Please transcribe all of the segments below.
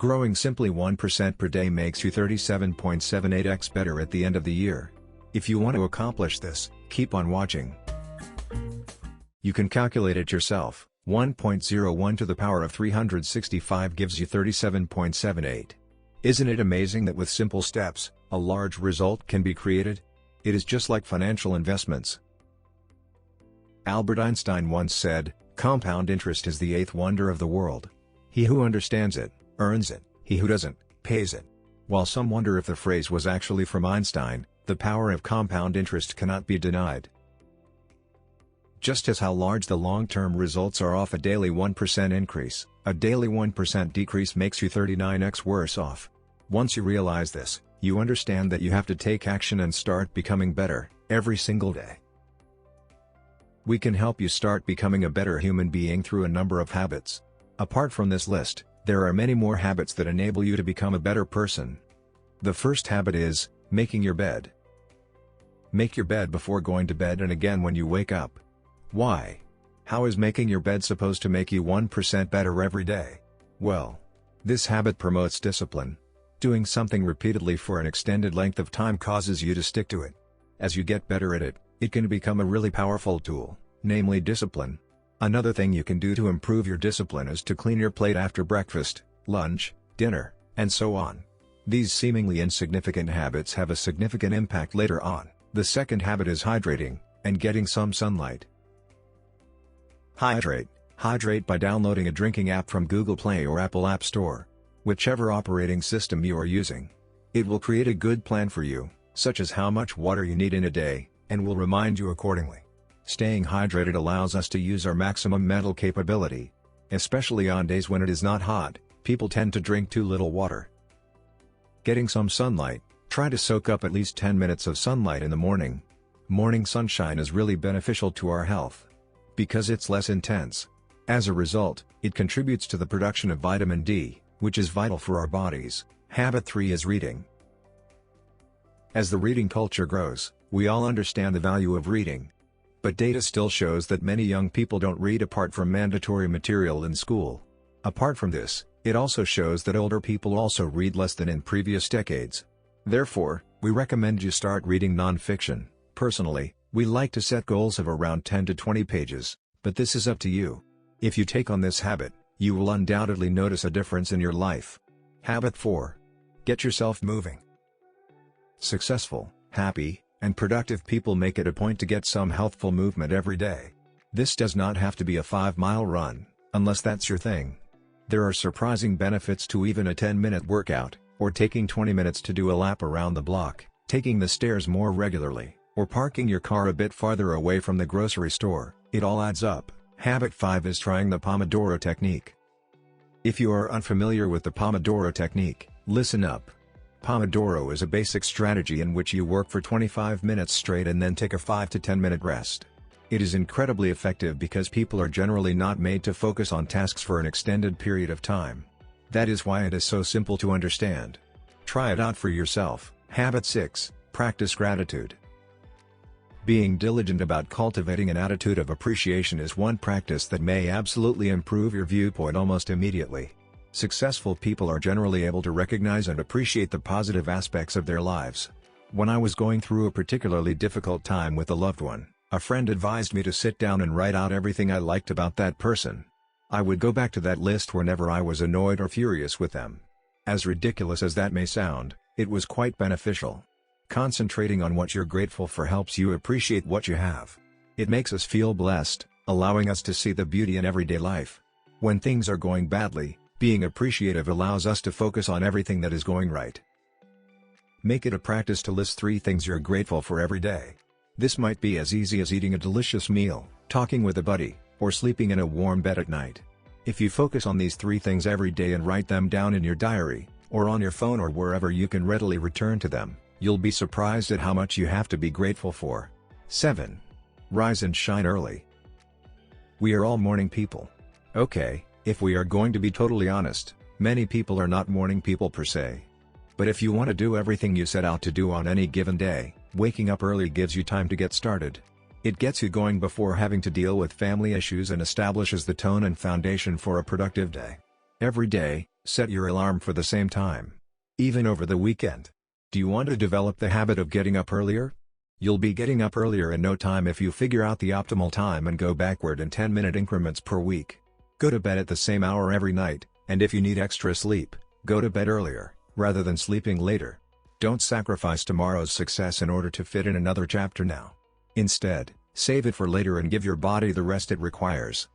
Growing simply 1% per day makes you 37.78x better at the end of the year. If you want to accomplish this, keep on watching. You can calculate it yourself. 1.01 to the power of 365 gives you 37.78. Isn't it amazing that with simple steps, a large result can be created? It is just like financial investments. Albert Einstein once said, "Compound interest is the eighth wonder of the world. He who understands it, earns it, he who doesn't, pays it." While some wonder if the phrase was actually from Einstein, the power of compound interest cannot be denied. Just as how large the long-term results are off a daily 1% increase, a daily 1% decrease makes you 39x worse off. Once you realize this, you understand that you have to take action and start becoming better, every single day. We can help you start becoming a better human being through a number of habits. Apart from this list, there are many more habits that enable you to become a better person. The first habit is, making your bed. Make your bed before going to bed and again when you wake up. Why? How is making your bed supposed to make you 1% better every day? Well, this habit promotes discipline. Doing something repeatedly for an extended length of time causes you to stick to it. As you get better at it, it can become a really powerful tool, namely discipline. Another thing you can do to improve your discipline is to clean your plate after breakfast, lunch, dinner, and so on. These seemingly insignificant habits have a significant impact later on. The second habit is hydrating, and getting some sunlight. Hydrate. Hydrate by downloading a drinking app from Google Play or Apple App Store. Whichever operating system you are using. It will create a good plan for you, such as how much water you need in a day, and will remind you accordingly. Staying hydrated allows us to use our maximum mental capability. Especially on days when it is not hot, people tend to drink too little water. Getting some sunlight. Try to soak up at least 10 minutes of sunlight in the morning. Morning sunshine is really beneficial to our health. Because it's less intense. As a result, it contributes to the production of vitamin D, which is vital for our bodies. Habit 3 is reading. As the reading culture grows, we all understand the value of reading. But data still shows that many young people don't read apart from mandatory material in school. Apart from this, it also shows that older people also read less than in previous decades. Therefore, we recommend you start reading non-fiction. Personally, we like to set goals of around 10 to 20 pages, but this is up to you. If you take on this habit, you will undoubtedly notice a difference in your life. Habit 4. Get yourself moving. Successful, happy, and productive people make it a point to get some healthful movement every day. This does not have to be a 5-mile run, unless that's your thing. There are surprising benefits to even a 10-minute workout, or taking 20 minutes to do a lap around the block, taking the stairs more regularly, or parking your car a bit farther away from the grocery store. It all adds up. Habit 5 is trying the Pomodoro technique. If you are unfamiliar with the Pomodoro technique, listen up. Pomodoro is a basic strategy in which you work for 25 minutes straight and then take a 5 to 10 minute rest. It is incredibly effective because people are generally not made to focus on tasks for an extended period of time. That is why it is so simple to understand. Try it out for yourself. Habit 6, practice gratitude. Being diligent about cultivating an attitude of appreciation is one practice that may absolutely improve your viewpoint almost immediately. Successful people are generally able to recognize and appreciate the positive aspects of their lives. When I was going through a particularly difficult time with a loved one, a friend advised me to sit down and write out everything I liked about that person. I would go back to that list whenever I was annoyed or furious with them. As ridiculous as that may sound, it was quite beneficial. Concentrating on what you're grateful for helps you appreciate what you have. It makes us feel blessed, allowing us to see the beauty in everyday life. When things are going badly, being appreciative allows us to focus on everything that is going right. Make it a practice to list 3 things you're grateful for every day. This might be as easy as eating a delicious meal, talking with a buddy, or sleeping in a warm bed at night. If you focus on these 3 things every day and write them down in your diary, or on your phone or wherever you can readily return to them, you'll be surprised at how much you have to be grateful for. 7. Rise and shine early. We are all morning people. Okay, if we are going to be totally honest, many people are not morning people per se. But if you want to do everything you set out to do on any given day, waking up early gives you time to get started. It gets you going before having to deal with family issues and establishes the tone and foundation for a productive day. Every day, Set your alarm for the same time. Even over the weekend. Do you want to develop the habit of getting up earlier? You'll be getting up earlier in no time if you figure out the optimal time and go backward in 10-minute increments per week. Go to bed at the same hour every night, and if you need extra sleep, go to bed earlier, rather than sleeping later. Don't sacrifice tomorrow's success in order to fit in another chapter now. Instead, save it for later and give your body the rest it requires.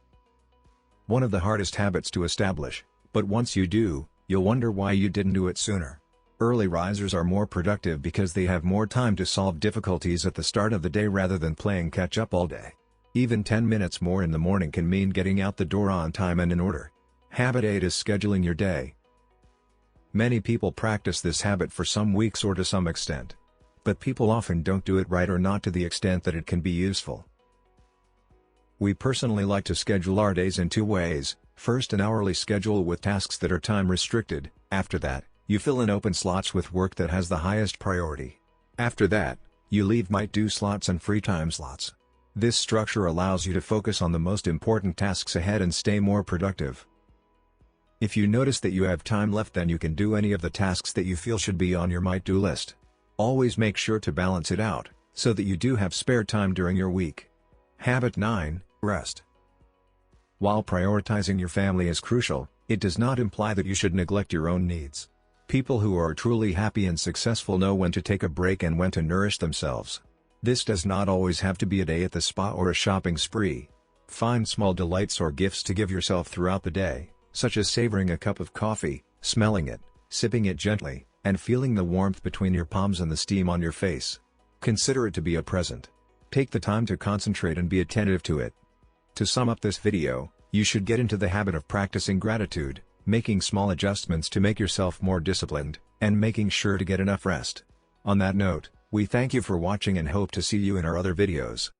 One of the hardest habits to establish, but once you do, you'll wonder why you didn't do it sooner. Early risers are more productive because they have more time to solve difficulties at the start of the day rather than playing catch-up all day. Even 10 minutes more in the morning can mean getting out the door on time and in order. Habit 8 is scheduling your day. Many people practice this habit for some weeks or to some extent. But people often don't do it right or not to the extent that it can be useful. We personally like to schedule our days in two ways. First, an hourly schedule with tasks that are time restricted. After that, you fill in open slots with work that has the highest priority. After that, you leave might-do slots and free time slots. This structure allows you to focus on the most important tasks ahead and stay more productive. If you notice that you have time left, then you can do any of the tasks that you feel should be on your might-do list. Always make sure to balance it out, so that you do have spare time during your week. Habit 9, rest. While prioritizing your family is crucial, it does not imply that you should neglect your own needs. People who are truly happy and successful know when to take a break and when to nourish themselves. This does not always have to be a day at the spa or a shopping spree. Find small delights or gifts to give yourself throughout the day, such as savoring a cup of coffee, smelling it, sipping it gently, and feeling the warmth between your palms and the steam on your face. Consider it to be a present. Take the time to concentrate and be attentive to it. To sum up this video, you should get into the habit of practicing gratitude, making small adjustments to make yourself more disciplined, and making sure to get enough rest. On that note, we thank you for watching and hope to see you in our other videos.